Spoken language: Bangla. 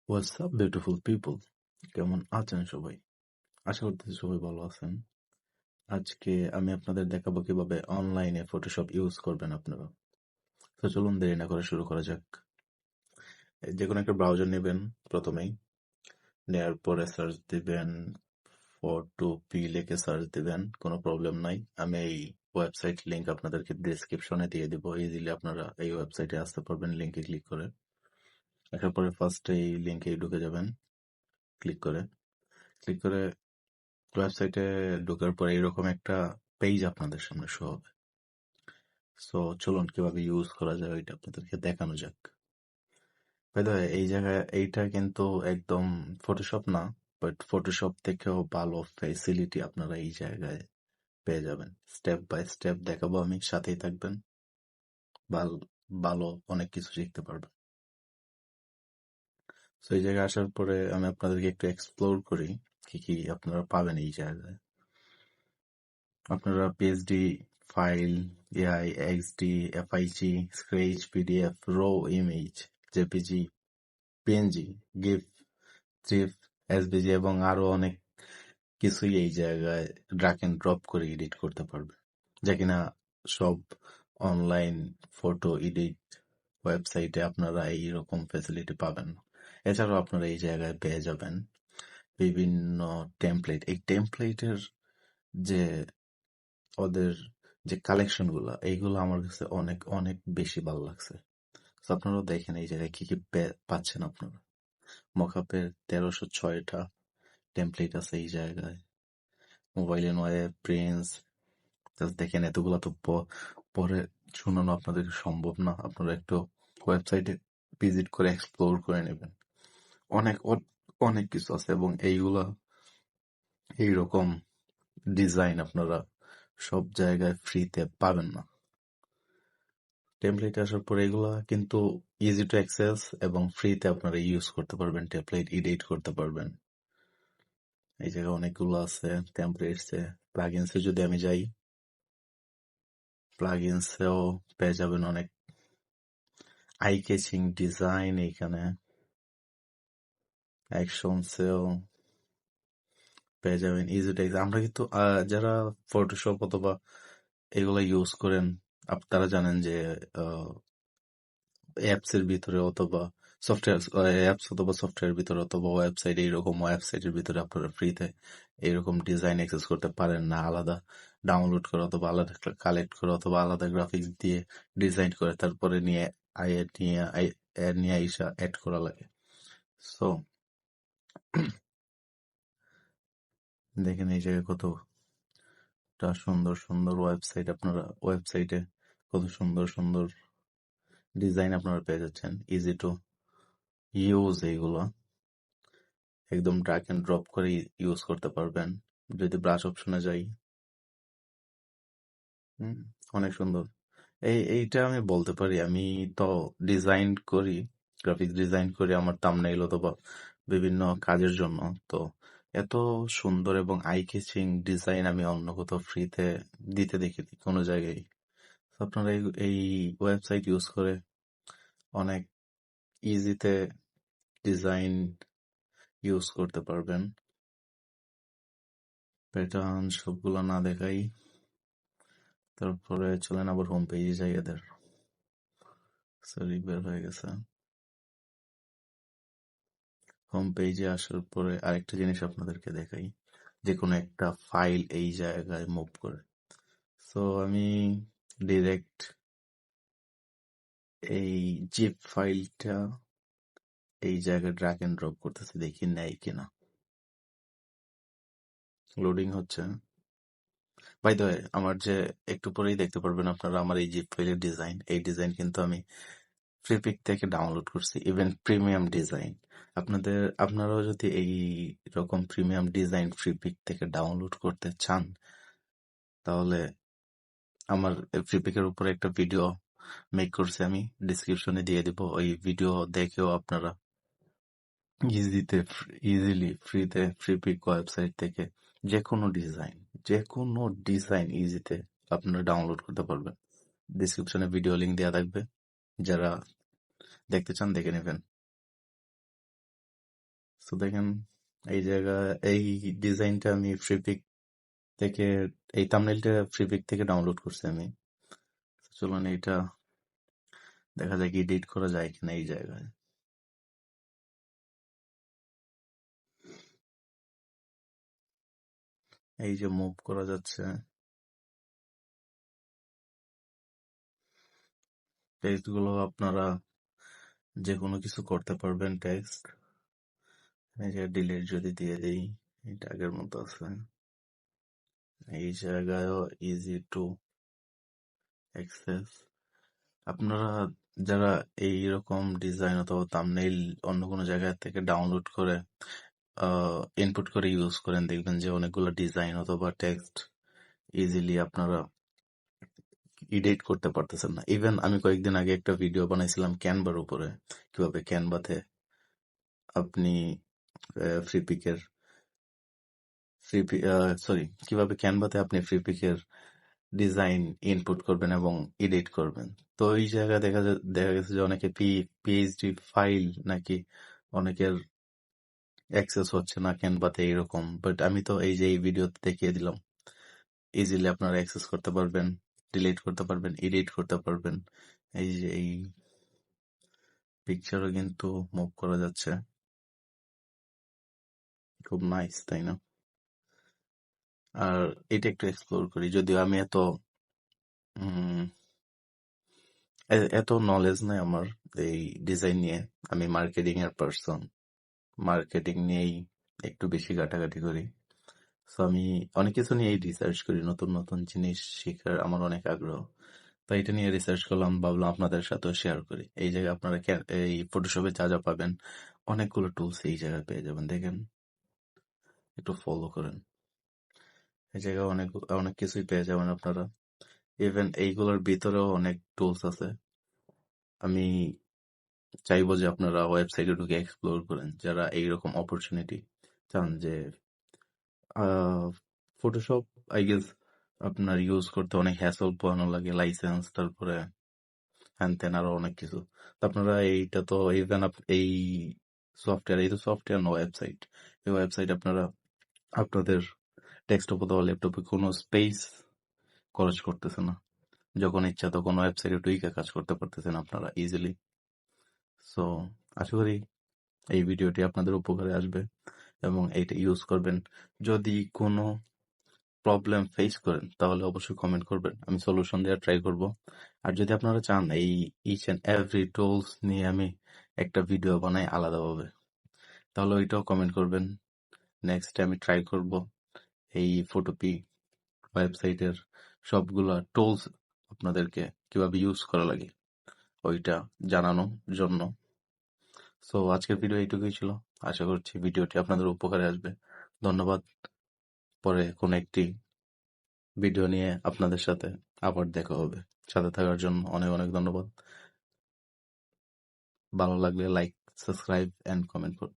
হোয়াটসঅ্যাপ বিউটিফুল পিপল, কেমন আছেন সবাই? আশা করতেছি সবাই ভালো আছেন। আজকে আমি আপনাদের দেখাবো কিভাবে অনলাইনে ফটোশপ ইউজ করবেন আপনারা। তো চলুন দেরি না করে শুরু করা যাক। যে কোনো একটা ব্রাউজার নেবেন প্রথমেই, নেওয়ার পরে সার্চ দিবেন ফটোপি লিখে সার্চ দিবেন, কোনো প্রবলেম নাই। আমি এই ওয়েবসাইট লিংক আপনাদেরকে ডেসক্রিপশনে দিয়ে দিব, ইজিলি আপনারা এই ওয়েবসাইটে আসতে পারবেন লিংকে ক্লিক করে। আসার পরে ফার্স্ট এই লিংকে ঢুকে যাবেন, ক্লিক করে ওয়েবসাইটে ঢোকার পরে এরকম একটা পেজ আপনাদের সামনে শো হবে। সো চলুন কিভাবে ইউজ করা যায় ওইটা আপনাদেরকে দেখানো যাক। বাই দ্য ওয়ে, এই জায়গায় এইটা কিন্তু একদম ফটোশপ না, বাট ফটোশপ থেকেও ভালো ফ্যাসিলিটি আপনারা এই জায়গায় পেয়ে যাবেন। স্টেপ বাই স্টেপ দেখাবো আমি, সাথেই থাকবেন, ভালো অনেক কিছু শিখতে পারবেন। সো এই জায়গায় আসার পরে আমি আপনাদেরকে একটু এক্সপ্লোর করি কি কি আপনারা পাবেন এই জায়গায়। আপনারা PSD file, AI, XD, FIG, sketch, PDF, raw image, JPG, PNG, GIF, থ্রিফ, এসভিজি এবং আরো অনেক কিছুই এই জায়গায় ড্রাগ এন্ড ড্রপ করে এডিট করতে পারবে, যা কিনা সব অনলাইন ফটো এডিট ওয়েবসাইটে আপনারা এইরকম ফ্যাসিলিটি পাবেন না। এছাড়াও আপনারা এই জায়গায় পেয়ে যাবেন বিভিন্ন টেমপ্লেট। এই টেমপ্লেটের যে ওদের যে কালেকশন গুলা, এইগুলো আমার কাছে অনেক অনেক বেশি ভালো লাগছে। তো আপনারাও দেখেন এই জায়গায় কি কি পাচ্ছেন আপনারা। মকআপের 1306টা টেমপ্লেট আছে এই জায়গায়। মোবাইলে নয় প্রিন্স, দেখেন এতগুলা তো পরে শুনানো আপনাদের সম্ভব না। আপনারা একটু ওয়েবসাইটে ভিজিট করে এক্সপ্লোর করে নেবেন। অনেক অনেক কিছু আছে এবং এইগুলা এইরকম ডিজাইন আপনারা সব জায়গায় ফ্রিতে পাবেন না। টেমপ্লেট আসার পরে এগুলা কিন্তু ইজি টু অ্যাক্সেস এবং ফ্রিতে আপনারা ইউজ করতে পারবেন, টেমপ্লেট এডিট করতে পারবেন। এই জায়গায় অনেকগুলো আছে টেমপ্লেটসে। প্লাগইনসে যদি আমি যাই, প্লাগইনসেও পেয়ে যাবেন অনেক আই ক্যাচিং ডিজাইন। এইখানে অ্যাকশনসেও পেয়ে যাবেন ইজি টু অ্যাক্সেস। আমরা কিন্তু যারা ফটোশপ অথবা এগুলা ইউজ করেন, আপনারা জানেন যে অ্যাপস এর ভিতরে অথবা সফটওয়্যার ভিতরে অথবা ওয়েবসাইট, এইরকম ওয়েবসাইটের ভিতরে আপনারা ফ্রিতে এইরকম ডিজাইন অ্যাক্সেস করতে পারেন না। আলাদা ডাউনলোড করে অথবা আলাদা কালেক্ট করে অথবা আলাদা গ্রাফিক্স দিয়ে ডিজাইন করে তারপরে নিয়ে আইসা অ্যাড করা লাগে। সো দেখেন এই জায়গায় কতটা সুন্দর সুন্দর ওয়েবসাইট, আপনারা ওয়েবসাইটে কত সুন্দর সুন্দর ডিজাইন আপনারা পেয়ে যাচ্ছেন। ইজি টু ইউজ, এইগুলো একদম ড্র্যাগ এন্ড ড্রপ করে ইউজ করতে পারবেন। যদি ব্রাশ অপশনে যাই, অনেক সুন্দর। এইটা আমি বলতে পারি, আমি তো ডিজাইন করি, গ্রাফিক্স ডিজাইন করি আমার থাম্বনেইল অথবা বিভিন্ন কাজের জন্য। তো এত সুন্দর এবং আই ক্যাচিং ডিজাইন আমি অন্য কোথাও ফ্রিতে দিতে দেখিনি কোনো জায়গায়। আপনারা এই ওয়েবসাইট ইউজ করে অনেক ইজিতে ডিজাইন ইউজ করতে পারবেন। প্যাটার্ন সবগুলো না দেখাই, তারপরে চলেন আবার হোম পেজে যাই এদের। সরি, বের হয়ে গেছে। হোম পেজে আসার পরে আরেকটা জিনিস আপনাদেরকে দেখাই, যে কোনো একটা ফাইল এই জায়গায় মুভ করে। সো আমি ডিরেক্ট এই জিপ ফাইলটা এই জায়গায় ড্র্যাগ এন্ড ড্রপ করতেছি, দেখি নেয় কিনা। লোডিং হচ্ছে। বাই দ্য ওয়ে, আমার যে একটু পরেই দেখতে পারবেন আপনারা আমার এই জিপ ফাইলের ডিজাইন, এই ডিজাইন কিন্তু আমি ফ্রিপিক থেকে ডাউনলোড করছি, ইভেন প্রিমিয়াম ডিজাইন। আপনারাও যদি এই রকম প্রিমিয়াম ডিজাইন ফ্রিপিক থেকে ডাউনলোড করতে চান, তাহলে আমার ফ্রিপিকের উপরে একটা ভিডিও মেক করছি, আমি ডিসক্রিপশনে দিয়ে দিব। ওই ভিডিও দেখেও আপনারা ইজিলি ফ্রিতে ফ্রিপিক ওয়েবসাইট থেকে যে কোনো ডিজাইন ইজিতে আপনারা ডাউনলোড করতে পারবেন। ডিসক্রিপশনে ভিডিও লিংক দেওয়া থাকবে, যারা দেখতে চান দেখে নেবেন। তো দেখেন এই জায়গায় এই ডিজাইনটা আমি ফ্রিপিক থেকে, এই থাম্বনেইলটা ফ্রিপিক থেকে ডাউনলোড করছি আমি। চলুন এইটা দেখা যায় কি এডিট করা যায় কিনা এই জায়গায়। এই যে মুভ করা যাচ্ছে, টেক্সট গুলো আপনারা যে কোনো কিছু করতে পারবেন। টেক্সট এই যে ডিলিট যদি দিয়ে দিই, এটা আগের মতো আছে। এই জায়গায়ও ইজি টু অ্যাক্সেস। আপনারা যারা এইরকম ডিজাইন অথবা থাম্বনেইল অন্য কোনো জায়গা থেকে ডাউনলোড করে ইনপুট করে ইউজ করেন, দেখবেন যে অনেকগুলো ডিজাইন অথবা টেক্সট ইজিলি আপনারা এডিট করতে পারতেছেন না। ইভেন আমি কয়েকদিন আগে একটা ভিডিও বানাইছিলাম ক্যানভার উপরে, কিভাবে ক্যানভাতে আপনি ফ্রিপিকের কিভাবে ক্যানভাতে আপনি ফ্রিপিকের ডিজাইন ইনপুট করবেন এবং এডিট করবেন। তো এই জায়গায় দেখা গেছে যে অনেকে পিএইচডি ফাইল নাকি অনেকের অ্যাক্সেস হচ্ছে না ক্যানভাতে এইরকম, বাট আমি তো এই যে এই ভিডিওতে দেখিয়ে দিলাম ইজিলি আপনারা অ্যাক্সেস করতে পারবেন, ডিলিট করতে পারবেন, এডিট করতে পারবেন। এই যে এই পিকচারও কিন্তু মুভ করা যাচ্ছে, খুব নাইস তাই না? আর এটা একটু এক্সপ্লোর করি, যদিও আমি এত নলেজ নাই আমার এই ডিজাইন নিয়ে। আমি মার্কেটিং এর পার্সন, মার্কেটিং নিয়েই একটু বেশি ঘাটাঘাটি করি। সো আমি অনেক কিছু নিয়েই রিসার্চ করি, নতুন নতুন জিনিস শেখার আমার অনেক আগ্রহ। তো এটা নিয়ে রিসার্চ করলাম, ভাবলাম আপনাদের সাথেও শেয়ার করি। এই জায়গায় আপনারা এই ফটোশপে যা যা পাবেন অনেকগুলো টুলস এই জায়গায় পেয়ে যাবেন। দেখেন, একটু ফলো করেন, এই জায়গায় অনেক অনেক কিছুই পেয়ে যাবেন আপনারা। ইভেন এইগুলোর ভিতরেও অনেক টুলস আছে। আমি চাইবো যে আপনারা ওয়েবসাইটে ঢুকে এক্সপ্লোর করেন, যারা এইরকম অপরচুনিটি চান যে ফটোশপ আই গেস আপনার ইউজ করতে অনেক হ্যাসল পোহানো লাগে, লাইসেন্স, তারপরে হ্যান ত্যান আরো অনেক কিছু। তো আপনারা এইটা তো ইভেন এই সফটওয়্যার, এই তো সফটওয়্যার না, ওয়েবসাইট। এই ওয়েবসাইট আপনারা আপনাদের ডেস্কটপ অথবা ল্যাপটপে কোনো স্পেস খরচ করতেছে না, যখন ইচ্ছা তখন ওয়েবসাইটে ঢুকে কাজ করতে পারতেছেন আপনারা ইজিলি। সো আশা করি এই ভিডিওটি আপনাদের উপকারে আসবে এবং এইটা ইউজ করবেন। যদি কোনো প্রবলেম ফেস করেন তাহলে অবশ্যই কমেন্ট করবেন, আমি সলিউশন দেওয়ার ট্রাই করব। আর যদি আপনারা চান এই ইচ অ্যান্ড এভরি টুলস নিয়ে আমি একটা ভিডিও বানাই আলাদাভাবে, তাহলে ওইটাও কমেন্ট করবেন। নেক্সট আমি ট্রাই করব এই ফটোপি ওয়েবসাইটের সবগুলা টুলস আপনাদেরকে কিভাবে ইউজ করা লাগে ওইটা জানানোর জন্য। সো আজকের ভিডিও এইটুকুই ছিল, আশা করছি ভিডিওটি আপনাদের উপকারে আসবে। ধন্যবাদ। পরে কোন একটি ভিডিও নিয়ে আপনাদের সাথে আবার দেখা হবে। সাথে থাকার জন্য অনেক অনেক ধন্যবাদ। ভালো লাগলে লাইক, সাবস্ক্রাইব এন্ড কমেন্ট করুন।